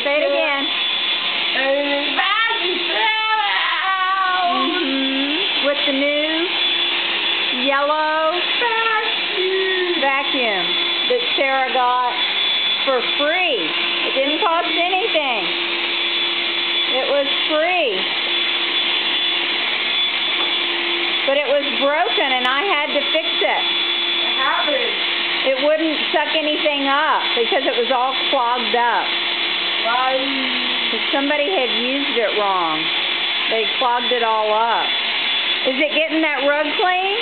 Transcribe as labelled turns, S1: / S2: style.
S1: Say it again. With the new yellow vacuum that Sarah got for free. It didn't cost anything. It was free. But it was broken and I had to fix it. It wouldn't suck anything up because it was all clogged up. Because somebody had used it wrong. They clogged it all up. Is it getting that rug clean?